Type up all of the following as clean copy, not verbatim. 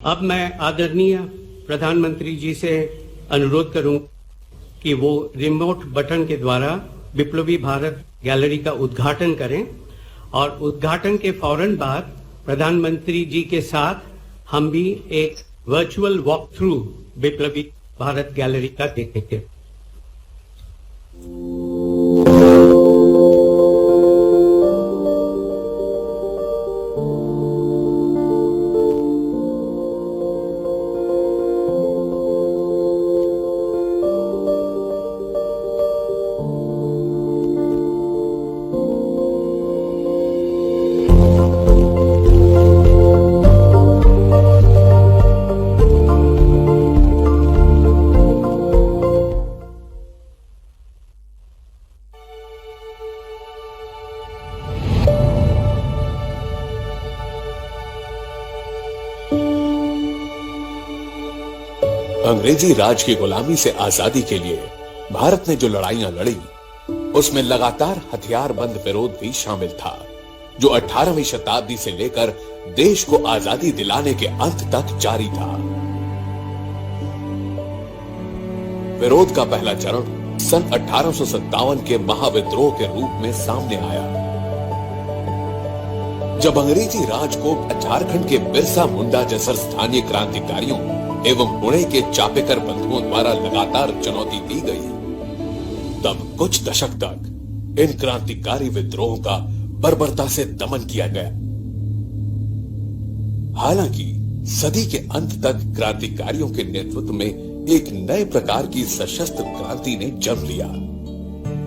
अब मैं आदरणीय प्रधानमंत्री जी से अनुरोध करूं कि वो रिमोट बटन के द्वारा विप्लवी भारत गैलरी का उद्घाटन करें और उद्घाटन के फौरन बाद प्रधानमंत्री जी के साथ हम भी एक virtual walk through Viplavi Bharat gallery का देखेंगे। अंग्रेजी राज की गुलामी से आजादी के लिए भारत ने जो लड़ाइयां लड़ी, उसमें लगातार हथियारबंद विरोध भी शामिल था, जो 18वीं शताब्दी से लेकर देश को आजादी दिलाने के अंत तक जारी था। विरोध का पहला चरण सन 1857 के महाविद्रोह के रूप में सामने आया, जब अंग्रेजी राज को झारखंड के बिरसा मुंडा जैसे स्थानीय क्रांतिकारियों एवं पुणे के चापेकर बंधुओं द्वारा लगातार चुनौती दी गई। तब कुछ दशक तक इन क्रांतिकारी विद्रोहों का बर्बरता से दमन किया गया। हालांकि सदी के अंत तक क्रांतिकारियों के नेतृत्व में एक नए प्रकार की सशस्त्र क्रांति ने जन्म लिया,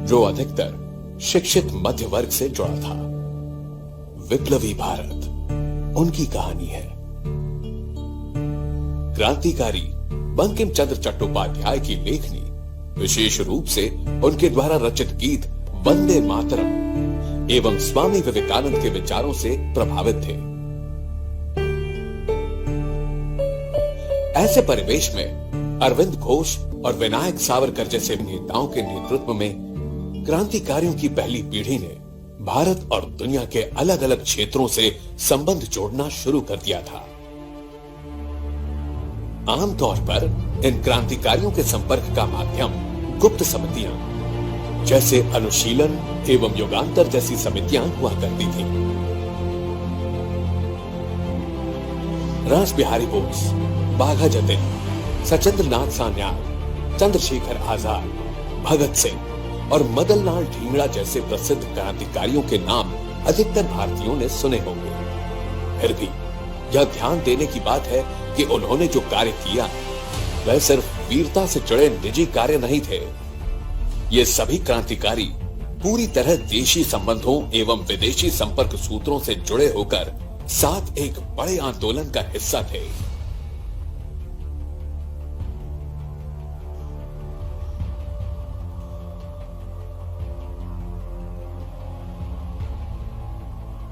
जो अधिकतर शिक्षित मध्य वर्ग से जुड़ा था। विप्लवी भारत उनकी कहानी है। क्रांतिकारी बंकिम चंद्र चट्टोपाध्याय की लेखनी, विशेष रूप से उनके द्वारा रचित गीत वंदे मातरम एवं स्वामी विवेकानंद के विचारों से प्रभावित थे। ऐसे परिवेश में अरविंद घोष और विनायक सावरकर जैसे नेताओं के नेतृत्व में क्रांतिकारियों की पहली पीढ़ी ने भारत और दुनिया के अलग अलग क्षेत्रों से संबंध जोड़ना शुरू कर दिया था। आमतौर पर इन क्रांतिकारियों के संपर्क का माध्यम गुप्त समितियां, जैसे अनुशीलन एवं युगांतर जैसी समितियां हुआ करती थी। रास बिहारी बोस, बाघा जतिन, सचिंद्र नाथ सान्याल, चंद्रशेखर आजाद, भगत सिंह और मदन लाल ढींगड़ा जैसे प्रसिद्ध क्रांतिकारियों के नाम अधिकतर भारतीयों ने सुने होंगे। फिर भी यह ध्यान देने की बात है कि उन्होंने जो कार्य किया वह सिर्फ वीरता से जुड़े निजी कार्य नहीं थे। ये सभी क्रांतिकारी पूरी तरह देशी संबंधों एवं विदेशी संपर्क सूत्रों से जुड़े होकर साथ एक बड़े आंदोलन का हिस्सा थे।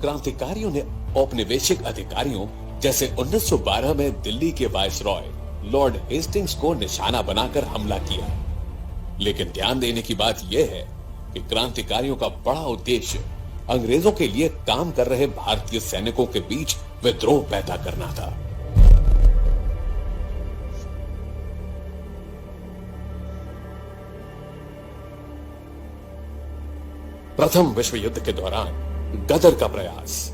क्रांतिकारियों ने औपनिवेशिक अधिकारियों जैसे 1912 में दिल्ली के वायसरॉय लॉर्ड हेस्टिंग्स को निशाना बनाकर हमला किया। लेकिन ध्यान देने की बात यह है कि क्रांतिकारियों का बड़ा उद्देश्य अंग्रेजों के लिए काम कर रहे भारतीय सैनिकों के बीच विद्रोह पैदा करना था। प्रथम विश्व युद्ध के दौरान गदर का प्रयास,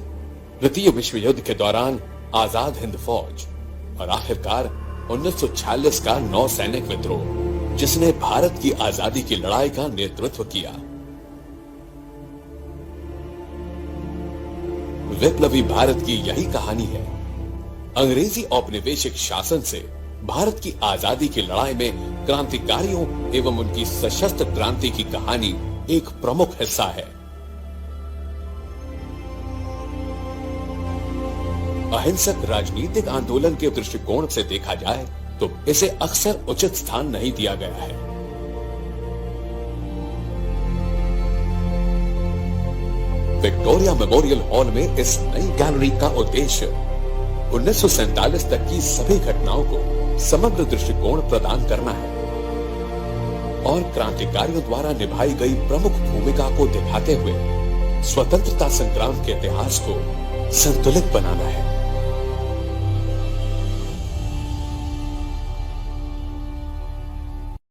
द्वितीय विश्व युद्ध के दौरान आजाद हिंद फौज और आखिरकार 1946 का नौसैनिक विद्रोह, जिसने भारत की आजादी की लड़ाई का नेतृत्व किया। विप्लवी भारत की यही कहानी है। अंग्रेजी औपनिवेशिक शासन से भारत की आजादी की लड़ाई में क्रांतिकारियों एवं उनकी सशस्त्र क्रांति की कहानी एक प्रमुख हिस्सा है। अहिंसक राजनीतिक आंदोलन के दृष्टिकोण से देखा जाए तो इसे अक्सर उचित स्थान नहीं दिया गया है। विक्टोरिया मेमोरियल हॉल में इस नई गैलरी का उद्देश्य 1947 तक की सभी घटनाओं को समग्र दृष्टिकोण प्रदान करना है और क्रांतिकारियों द्वारा निभाई गई प्रमुख भूमिका को दिखाते हुए स्वतंत्रता संग्राम के इतिहास को संतुलित बनाना है।